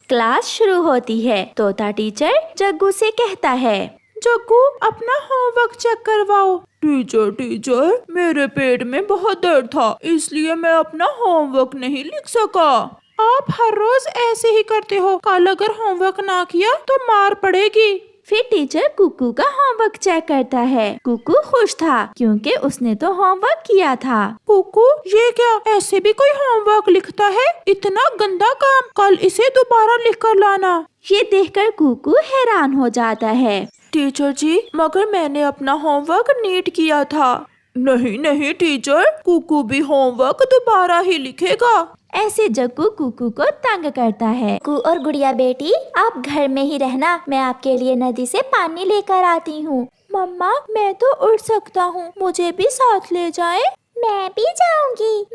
Class शुरू होती है। तोता टीचर जग्गू से कहता है, जग्गू अपना होमवर्क चेक करवाओ। टीचर मेरे पेट में बहुत दर्द था, इसलिए मैं अपना होमवर्क नहीं लिख सका। आप हर रोज ऐसे ही करते हो, कल अगर होमवर्क ना किया तो मार पड़ेगी। फिर टीचर कुकू का होमवर्क चेक करता है। कुकू खुश था क्योंकि उसने तो होमवर्क किया था। कुकू, ये क्या, ऐसे भी कोई होमवर्क लिखता है? इतना गंदा काम, कल इसे दोबारा लिख कर लाना। ये देखकर कुकू हैरान हो जाता है। टीचर जी, मगर मैंने अपना होमवर्क नीट किया था। नहीं टीचर, कुकू भी होमवर्क दोबारा ही लिखेगा। ऐसे जग्गू कुकू को तंग करता है। कुकू और गुड़िया बेटी, आप घर में ही रहना, मैं आपके लिए नदी से पानी लेकर आती हूँ। मम्मा, मैं तो उड़ सकता हूँ, मुझे भी साथ ले जाए। मैं भी जाऊंगी,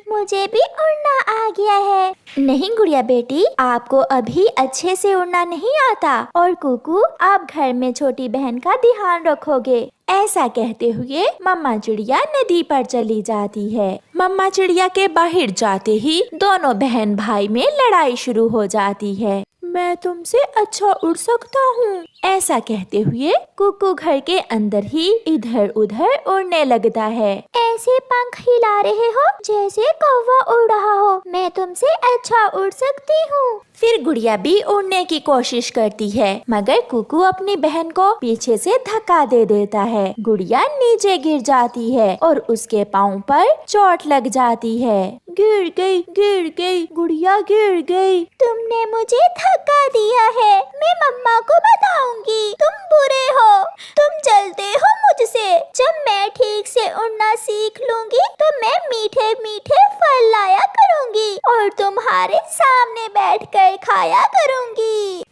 मुझे भी उड़ना आ गया है। नहीं गुड़िया बेटी, आपको अभी अच्छे से उड़ना नहीं आता, और कुकू आप घर में छोटी बहन का ध्यान रखोगे। ऐसा कहते हुए मम्मा चिड़िया नदी पर चली जाती है। मम्मा चिड़िया के बाहर जाते ही दोनों बहन भाई में लड़ाई शुरू हो जाती है। मैं तुमसे अच्छा उड़ सकता हूँ। ऐसा कहते हुए कुकू घर के अंदर ही इधर उधर उड़ने लगता है। ऐसे पंख हिला रहे हो जैसे कौवा उड़ रहा हो, मैं तुमसे अच्छा उड़ सकती हूँ। फिर गुड़िया भी उड़ने की कोशिश करती है, मगर कुकू अपनी बहन को पीछे से धक्का दे देता है। गुड़िया नीचे गिर जाती है और उसके पाँव पर चोट लग जाती है। गिर गई, गुड़िया गिर गई। तुमने मुझे धक्का दिया है, मैं मम्मा को बताऊंगी। तुम बुरे हो, तुम जलते हो मुझसे। जब मैं ठीक से उड़ना सीख लूंगी तो मैं मीठे मीठे फल लाया करूंगी और तुम्हारे सामने बैठकर खाया करूंगी।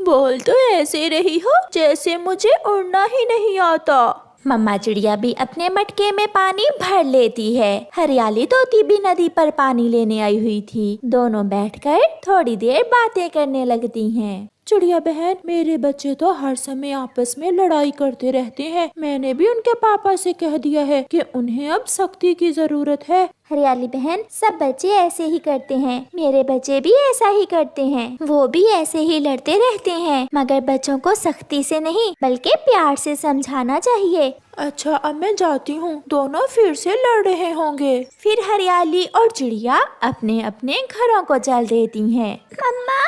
बोल तो ऐसे रही हो जैसे मुझे उड़ना ही नहीं आता। मम्मा चिड़िया भी अपने मटके में पानी भर लेती है। हरियाली तोती भी नदी पर पानी लेने आई हुई थी। दोनों बैठकर थोड़ी देर बातें करने लगती हैं। चिड़िया बहन, मेरे बच्चे तो हर समय आपस में लड़ाई करते रहते हैं। मैंने भी उनके पापा से कह दिया है कि उन्हें अब सख्ती की जरूरत है। हरियाली बहन, सब बच्चे ऐसे ही करते हैं, मेरे बच्चे भी ऐसा ही करते हैं। वो भी ऐसे ही लड़ते रहते हैं, मगर बच्चों को सख्ती से नहीं बल्कि प्यार से समझाना चाहिए। अच्छा, अब मैं जाती हूँ, दोनों फिर से लड़ रहे होंगे। फिर हरियाली और चिड़िया अपने अपने घरों को चल देती हैं। मम्मा,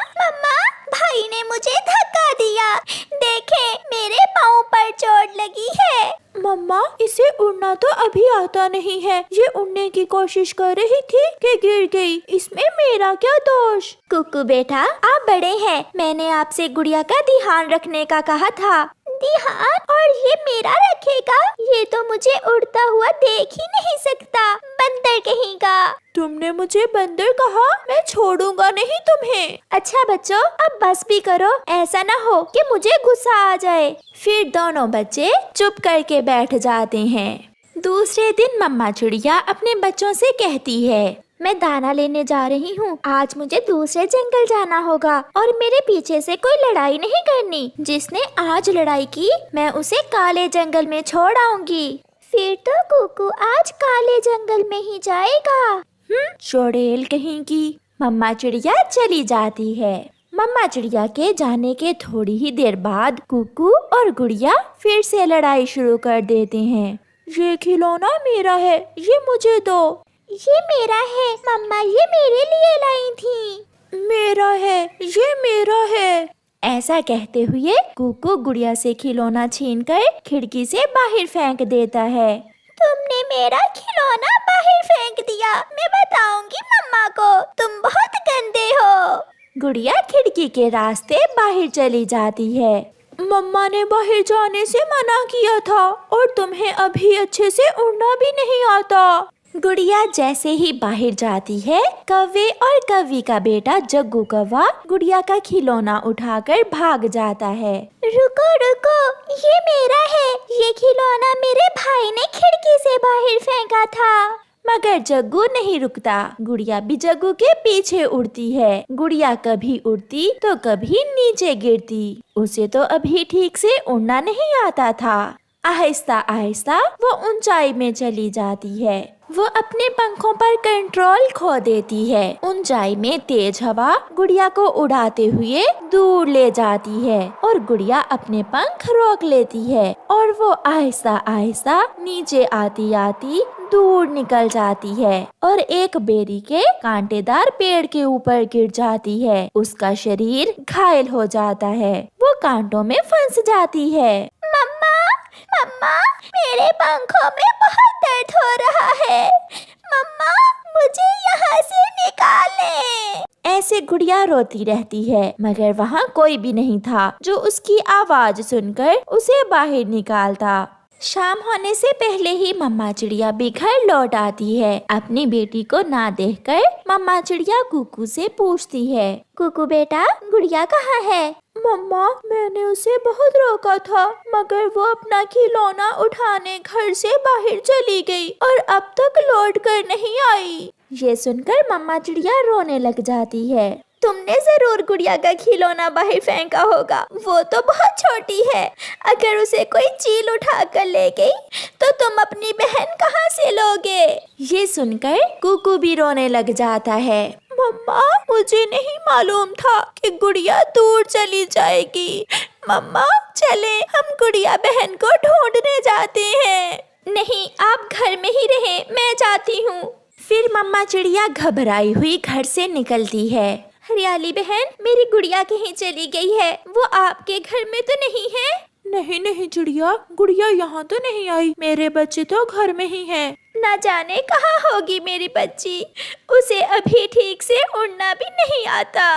भाई ने मुझे धक्का दिया, देखे मेरे पाँव पर चोट लगी है। मम्मा, इसे उड़ना तो अभी आता नहीं है, ये उड़ने की कोशिश कर रही थी कि गिर गई, इसमें मेरा क्या दोष? कुकू बेटा, आप बड़े हैं, मैंने आपसे गुड़िया का ध्यान रखने का कहा था। ध्यान? और ये मेरा रखेगा? ये तो मुझे उड़ता हुआ देख ही नहीं सकता, बंदर कहेगा। तुमने मुझे बंदर कहा? मैं छोड़ूंगा नहीं तुम्हें। अच्छा बच्चों, अब बस भी करो, ऐसा ना हो कि मुझे गुस्सा आ जाए। फिर दोनों बच्चे चुप करके बैठ जाते हैं। दूसरे दिन मम्मा चिड़िया अपने बच्चों से कहती है, मैं दाना लेने जा रही हूँ, आज मुझे दूसरे जंगल जाना होगा और मेरे पीछे से कोई लड़ाई नहीं करनी। जिसने आज लड़ाई की मैं उसे काले जंगल में छोड़ आऊंगी। फिर तो कुकू आज काले जंगल में ही जाएगा। चुड़ैल कहीं की। मम्मा चिड़िया चली जाती है। मम्मा चिड़िया के जाने के थोड़ी ही देर बाद कुकू और गुड़िया फिर से लड़ाई शुरू कर देते हैं। ये खिलौना मेरा है, ये मुझे दो। ये मेरा है मम्मा, ये मेरे लिए लाई थी। मेरा है, ये मेरा है। ऐसा कहते हुए कुकू गुड़िया से खिलौना छीनकर खिड़की से बाहर फेंक देता है। तुमने मेरा खिलौना बाहर फेंक दिया, मैं बताऊंगी मम्मा को, तुम बहुत गंदे हो। गुड़िया खिड़की के रास्ते बाहर चली जाती है। मम्मा ने बाहर जाने से मना किया था और तुम्हें अभी अच्छे से उड़ना भी नहीं आता। गुड़िया जैसे ही बाहर जाती है, कौवे और कौवी का बेटा जग्गू कौवा गुड़िया का खिलौना उठाकर भाग जाता है। रुको, ये मेरा है, ये खिलौना मेरे भाई ने खिड़की से बाहर फेंका था। मगर जग्गू नहीं रुकता। गुड़िया भी जग्गू के पीछे उड़ती है। गुड़िया कभी उड़ती तो कभी नीचे गिरती। उसे तो अभी ठीक से उड़ना नहीं आता था। आहिस्ता आहिस्ता वो ऊंचाई में चली जाती है। वो अपने पंखों पर कंट्रोल खो देती है। ऊंचाई में तेज हवा गुड़िया को उड़ाते हुए दूर ले जाती है और गुड़िया अपने पंख रोक लेती है और वो आहिस्ता आहिस्ता नीचे आती आती दूर निकल जाती है और एक बेरी के कांटेदार पेड़ के ऊपर गिर जाती है। उसका शरीर घायल हो जाता है, वो कांटों में फंस जाती है। मम्मा, मम्मा, मेरे पंखों में बहुत दर्द हो रहा है। मम्मा, मुझे यहाँ से निकालें। ऐसे गुड़िया रोती रहती है, मगर वहाँ कोई भी नहीं था जो उसकी आवाज सुनकर उसे बाहर निकालता। शाम होने से पहले ही मम्मा चिड़िया भी घर लौट आती है। अपनी बेटी को ना देखकर मम्मा चिड़िया कुकू से पूछती है, कुकू बेटा, गुड़िया कहाँ है? मम्मा, मैंने उसे बहुत रोका था, मगर वो अपना खिलौना उठाने घर से बाहर चली गई और अब तक लौट कर नहीं आई। ये सुनकर मम्मा चिड़िया रोने लग जाती है। तुमने जरूर गुड़िया का खिलौना बाहर फेंका होगा, वो तो बहुत छोटी है। अगर उसे कोई चील उठा कर ले गई तो तुम अपनी बहन कहाँ से लोगे? ये सुनकर कुकू भी रोने लग जाता है। मम्मा, मुझे नहीं मालूम था कि गुड़िया दूर चली जाएगी। मम्मा, चले हम गुड़िया बहन को ढूंढने जाते हैं। नहीं, आप घर में ही रहे, मैं जाती हूँ। फिर मम्मा चिड़िया घबराई हुई घर से निकलती है। हरियाली बहन, मेरी गुड़िया कहीं चली गई है, वो आपके घर में तो नहीं है? नहीं नहीं चिड़िया, गुड़िया यहाँ तो नहीं आई, मेरे बच्चे तो घर में ही हैं। ना जाने कहाँ होगी मेरी बच्ची, उसे अभी ठीक से उड़ना भी नहीं आता।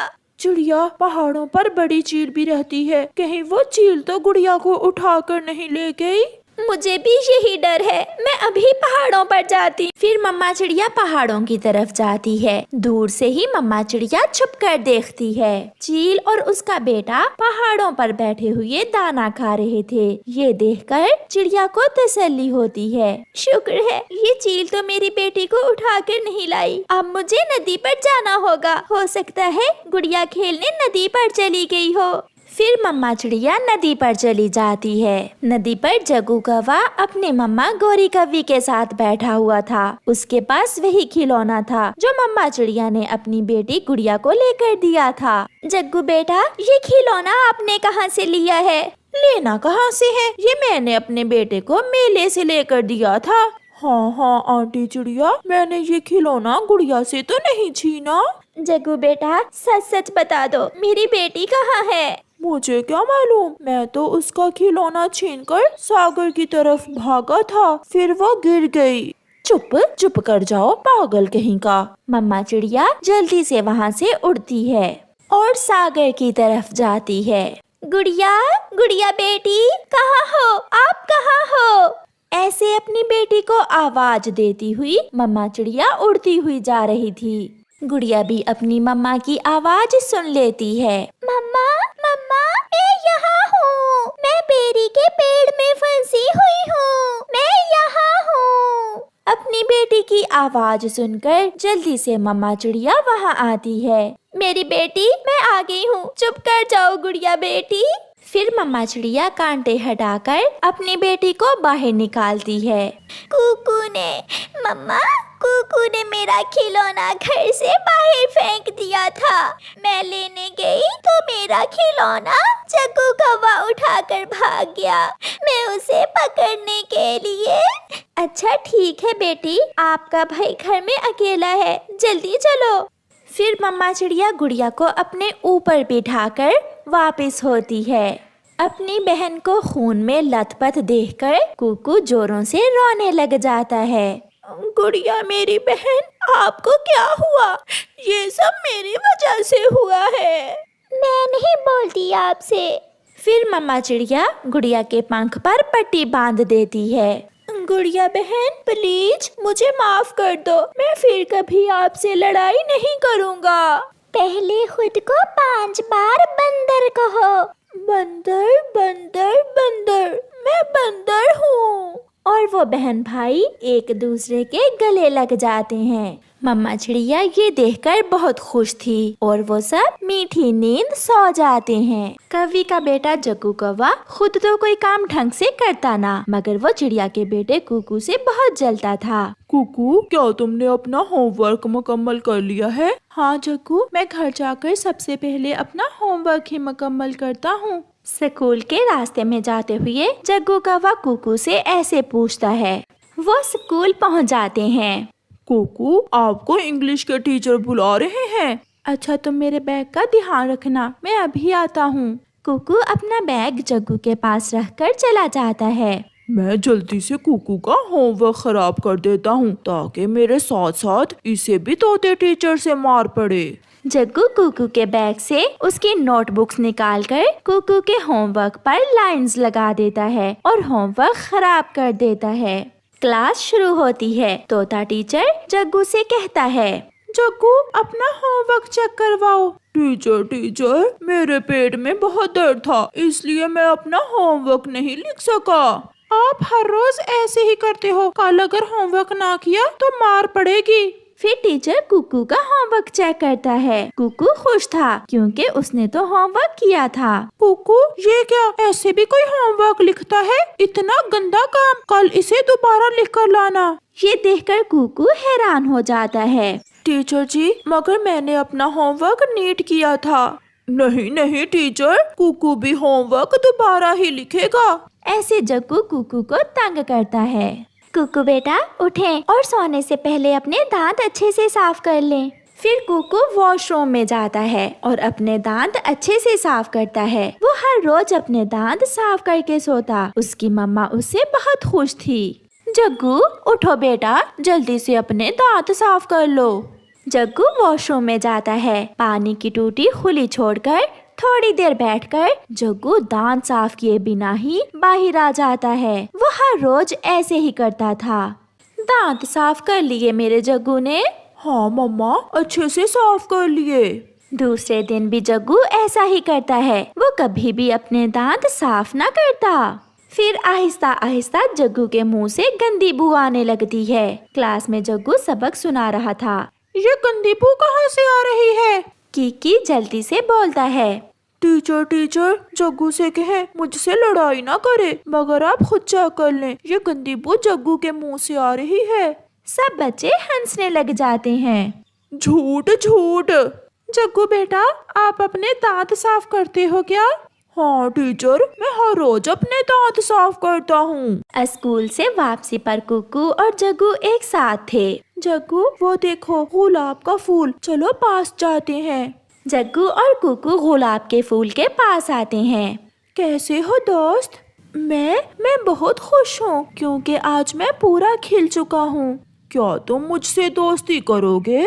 चिड़िया, पहाड़ों पर बड़ी चील भी रहती है, कहीं वो चील तो गुड़िया को उठा कर नहीं ले गई? मुझे भी यही डर है, मैं अभी पहाड़ों पर जाती। फिर मम्मा चिड़िया पहाड़ों की तरफ जाती है। दूर से ही मम्मा चिड़िया छुप कर देखती है। चील और उसका बेटा पहाड़ों पर बैठे हुए दाना खा रहे थे। ये देखकर चिड़िया को तसल्ली होती है। शुक्र है ये चील तो मेरी बेटी को उठा कर नहीं लाई। अब मुझे नदी पर जाना होगा, हो सकता है गुड़िया खेलने नदी पर चली गई हो। फिर मम्मा चिड़िया नदी पर चली जाती है। नदी पर जग्गू कौवा अपने मम्मा गौरी कौवी के साथ बैठा हुआ था। उसके पास वही खिलौना था जो मम्मा चिड़िया ने अपनी बेटी गुड़िया को लेकर दिया था। जग्गू बेटा, ये खिलौना आपने कहाँ से लिया है? लेना कहाँ से है, ये मैंने अपने बेटे को मेले से लेकर दिया था। हाँ हाँ आंटी चिड़िया, मैंने ये खिलौना गुड़िया से तो नहीं छीना। जग्गू बेटा, सच सच बता दो, मेरी बेटी कहाँ है? मुझे क्या मालूम, मैं तो उसका खिलौना छीनकर सागर की तरफ भागा था, फिर वो गिर गई। चुप चुप कर जाओ पागल कहीं का। मम्मा चिड़िया जल्दी से वहाँ से उड़ती है और सागर की तरफ जाती है। गुड़िया, गुड़िया बेटी, कहाँ हो आप, कहाँ हो? ऐसे अपनी बेटी को आवाज देती हुई मम्मा चिड़िया उड़ती हुई जा रही थी। गुड़िया भी अपनी मम्मा की आवाज सुन लेती है। मम्मा, मम्मा, मैं यहाँ हूँ, मैं बेरी के पेड़ में फंसी हुई हूँ, मैं यहाँ हूँ। अपनी बेटी की आवाज सुनकर जल्दी से मम्मा चिड़िया वहाँ आती है। मेरी बेटी, मैं आ गई हूँ, चुप कर जाओ गुड़िया बेटी। फिर मम्मा चिड़िया कांटे हटाकर अपनी बेटी को बाहर निकालती है। कुकू ने, मम्मा, कुकू ने मेरा खिलौना घर से बाहर फेंक दिया था। मैं लेने गई तो मेरा खिलौना जग्गू कौवा उठाकर भाग गया। मैं उसे पकड़ने के लिए। अच्छा ठीक है बेटी, आपका भाई घर में अकेला है, जल्दी चलो। फिर मम्मा चिड़िया गुड़िया को अपने ऊपर बिठाकर वापस होती है। अपनी बहन को खून में लथपथ देखकर कुकू जोरों से रोने लग जाता है। गुड़िया मेरी बहन, आपको क्या हुआ? ये सब मेरी वजह से हुआ है। मैं नहीं बोलती आपसे। फिर मम्मा चिड़िया गुड़िया के पंख पर पट्टी बांध देती है। गुड़िया बहन, प्लीज मुझे माफ कर दो, मैं फिर कभी आपसे लड़ाई नहीं करूँगा। पहले खुद को 5 बार बंदर कहो। बंदर बंदर बंदर, मैं बंदर हूँ। और वो बहन भाई एक दूसरे के गले लग जाते हैं। मम्मा चिड़िया ये देखकर बहुत खुश थी और वो सब मीठी नींद सो जाते हैं। कवि का बेटा जग्गू कौवा खुद तो कोई काम ढंग से करता ना, मगर वो चिड़िया के बेटे कुकू से बहुत जलता था। कुकू, क्या तुमने अपना होमवर्क मुकम्मल कर लिया है? हाँ जग्गू, मैं घर जाकर सबसे पहले अपना होमवर्क ही मुकम्मल करता हूँ। स्कूल के रास्ते में जाते हुए जग्गू कौवा कुकू से ऐसे पूछता है। वो स्कूल पहुँच जाते हैं। कुकू, आपको इंग्लिश के टीचर बुला रहे हैं। अच्छा, तुम मेरे बैग का ध्यान रखना, मैं अभी आता हूँ। कुकू अपना बैग जग्गू के पास रखकर चला जाता है। मैं जल्दी से कुकू का होमवर्क खराब कर देता हूँ ताकि मेरे साथ साथ इसे भी तोते टीचर से मार पड़े। जग्गू कुकू के बैग से उसकी नोटबुक्स निकालकर कुकू के होमवर्क पर लाइंस लगा देता है और होमवर्क खराब कर देता है। क्लास शुरू होती है। तोता टीचर जग्गू से कहता है, जग्गू, अपना होमवर्क चेक करवाओ। टीचर, मेरे पेट में बहुत दर्द था, इसलिए मैं अपना होमवर्क नहीं लिख सका। आप हर रोज ऐसे ही करते हो, कल अगर होमवर्क ना किया तो मार पड़ेगी। फिर टीचर कुकू का होमवर्क चेक करता है। कुकू खुश था क्योंकि उसने तो होमवर्क किया था। कुकू, ये क्या, ऐसे भी कोई होमवर्क लिखता है? इतना गंदा काम, कल इसे दोबारा लिख कर लाना। ये देखकर कुकू हैरान हो जाता है। टीचर जी, मगर मैंने अपना होमवर्क नीट किया था। नहीं टीचर, कुकू भी होमवर्क दोबारा ही लिखेगा। ऐसे जग्गू कुकू को तंग करता है। कुकू बेटा, उठें और सोने से पहले अपने दांत अच्छे से साफ कर लें। फिर कुकू वॉशरूम में जाता है और अपने दांत अच्छे से साफ करता है। वो हर रोज अपने दांत साफ करके सोता। उसकी मम्मा उससे बहुत खुश थी। जग्गू, उठो बेटा, जल्दी से अपने दांत साफ कर लो। जग्गू वॉशरूम में जाता है। पानी की टूटी खुली छोड़कर थोड़ी देर बैठकर जग्गू दांत साफ किए बिना ही बाहर आ जाता है। वो हर रोज ऐसे ही करता था। दांत साफ कर लिए मेरे जग्गू ने? हाँ मम्मा, अच्छे से साफ कर लिए। दूसरे दिन भी जग्गू ऐसा ही करता है। वो कभी भी अपने दांत साफ ना करता। फिर आहिस्ता आहिस्ता जग्गू के मुंह से गंदी बू आने लगती है। क्लास में जग्गू सबक सुना रहा था। ये गंदी बू कहाँ से आ रही है? कीकी जल्दी से बोलता है। टीचर, जग्गू से कहें मुझसे लड़ाई ना करे, मगर आप खुद चेक कर लें, ये गंदी बू जग्गू के मुंह से आ रही है। सब बच्चे हंसने लग जाते हैं। झूठ। जग्गू बेटा, आप अपने दांत साफ करते हो क्या? हाँ टीचर, मैं हर रोज अपने दांत साफ करता हूँ। स्कूल से वापसी पर कुकू और जग्गू एक साथ थे। जग्गू, वो देखो गुलाब का फूल, चलो पास जाते हैं। जग्गू और कुकू गुलाब के फूल के पास आते हैं। कैसे हो दोस्त? मैं बहुत खुश हूँ क्योंकि आज मैं पूरा खिल चुका हूँ। क्या तुम मुझसे दोस्ती करोगे?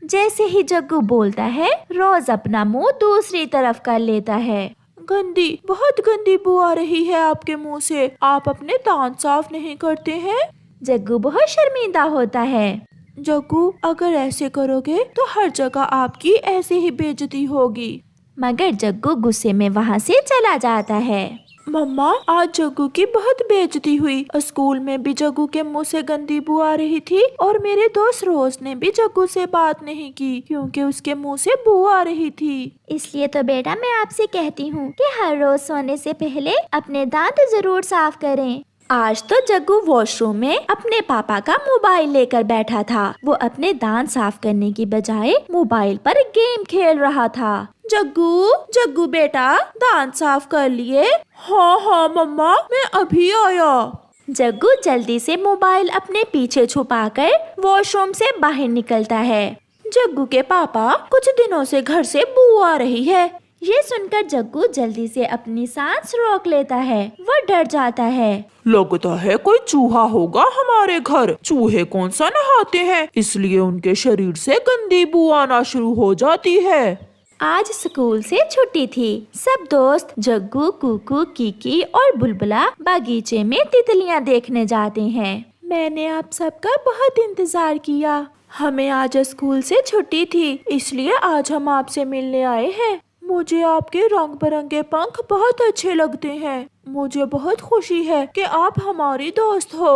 जैसे ही जग्गू बोलता है, रोज अपना मुंह दूसरी तरफ कर लेता है। बहुत गंदी बू आ रही है आपके मुंह से। आप अपने दांत साफ नहीं करते हैं? जग्गू बहुत शर्मिंदा होता है। जग्गू, अगर ऐसे करोगे तो हर जगह आपकी ऐसे ही बेइज्जती होगी। मगर जग्गू गुस्से में वहाँ से चला जाता है। मम्मा, आज जग्गू की बहुत बेइज्जती हुई। स्कूल में भी जग्गू के मुंह से गंदी बू आ रही थी और मेरे दोस्त रोज ने भी जग्गू से बात नहीं की क्योंकि उसके मुंह से बू आ रही थी। इसलिए तो बेटा मैं आपसे कहती हूँ कि हर रोज सोने से पहले अपने दांत जरूर साफ करें। आज तो जग्गू वॉशरूम में अपने पापा का मोबाइल लेकर बैठा था। वो अपने दांत साफ करने की बजाय मोबाइल पर गेम खेल रहा था। जग्गू बेटा, दांत साफ कर लिए? हाँ मम्मा, मैं अभी आया। जग्गू जल्दी से मोबाइल अपने पीछे छुपाकर वॉशरूम से बाहर निकलता है। जग्गू के पापा, कुछ दिनों से घर से बू आ रही है। ये सुनकर जग्गू जल्दी से अपनी सांस रोक लेता है। वो डर जाता है। लगता है कोई चूहा होगा हमारे घर। चूहे कौन सा नहाते हैं, इसलिए उनके शरीर से गंदी बू आना शुरू हो जाती है। आज स्कूल से छुट्टी थी। सब दोस्त जग्गू, कुकू, कीकी और बुलबुला बगीचे में तितलियां देखने जाते हैं। मैंने आप सबका बहुत इंतजार किया। हमें आज स्कूल से छुट्टी थी, इसलिए आज हम आपसे मिलने आए हैं। मुझे आपके रंग बिरंगे पंख बहुत अच्छे लगते हैं। मुझे बहुत खुशी है कि आप हमारी दोस्त हो।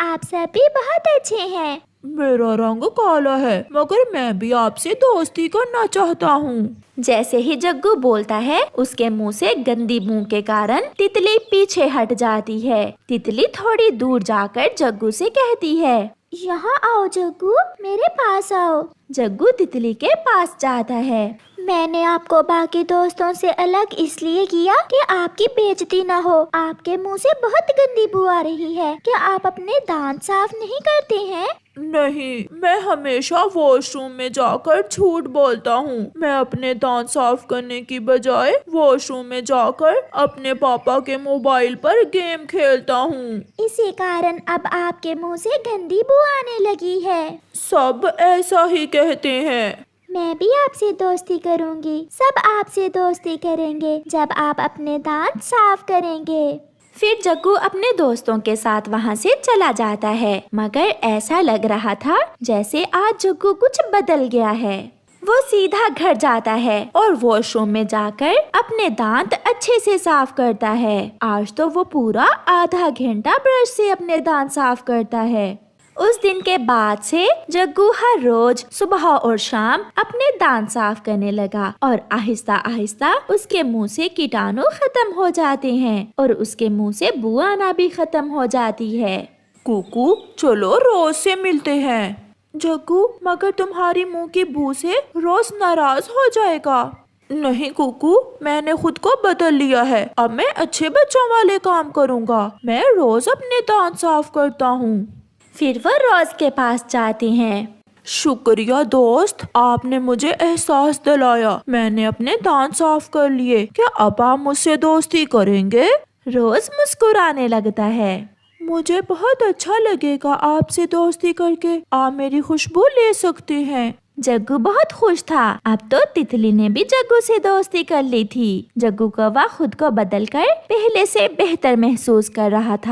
आप सब भी बहुत अच्छे हैं। मेरा रंग काला है, मगर मैं भी आपसे दोस्ती करना चाहता हूँ। जैसे ही जग्गू बोलता है, उसके मुंह से गंदी बू के कारण तितली पीछे हट जाती है। तितली थोड़ी दूर जाकर जग्गू से कहती है, यहाँ आओ जग्गू, मेरे पास आओ। जग्गू तितली के पास जाता है। मैंने आपको बाकी दोस्तों से अलग इसलिए किया कि आपकी बेइज्जती न हो। आपके मुंह से बहुत गंदी बू आ रही है। क्या आप अपने दांत साफ नहीं करते हैं? नहीं, मैं हमेशा वॉशरूम में जाकर झूठ बोलता हूँ। मैं अपने दांत साफ करने की बजाय वॉशरूम में जाकर अपने पापा के मोबाइल पर गेम खेलता हूँ। इसी कारण अब आपके मुंह से गंदी बू आने लगी है। सब ऐसा ही कहते हैं। मैं भी आपसे दोस्ती करूंगी। सब आपसे दोस्ती करेंगे जब आप अपने दांत साफ करेंगे। फिर जग्गू अपने दोस्तों के साथ वहाँ से चला जाता है, मगर ऐसा लग रहा था जैसे आज जग्गू कुछ बदल गया है। वो सीधा घर जाता है और वॉशरूम में जाकर अपने दांत अच्छे से साफ करता है। आज तो वो पूरा आधा घंटा ब्रश से अपने दांत साफ करता है। उस दिन के बाद से जग्गू हर रोज सुबह और शाम अपने दांत साफ करने लगा और आहिस्ता आहिस्ता उसके मुंह से कीटाणु खत्म हो जाते हैं और उसके मुंह से बू आना भी खत्म हो जाती है। कुकू, चलो रोज से मिलते हैं। जग्गू, मगर तुम्हारी मुंह की बू से रोज नाराज हो जाएगा। नहीं कुकू, मैंने खुद को बदल लिया है। अब मैं अच्छे बच्चों वाले काम करूँगा। मैं रोज अपने दांत साफ करता हूँ। फिर वो रोज के पास जाते हैं। शुक्रिया दोस्त, आपने मुझे एहसास दिलाया। मैंने अपने दांत साफ कर लिए। क्या अब आप मुझसे दोस्ती करेंगे? रोज मुस्कुराने लगता है। मुझे बहुत अच्छा लगेगा आपसे दोस्ती करके। आप मेरी खुशबू ले सकते हैं। जग्गू बहुत खुश था। अब तो तितली ने भी जग्गू से दोस्ती कर ली थी। जग्गू कौवा खुद को बदलकर पहले से बेहतर महसूस कर रहा था।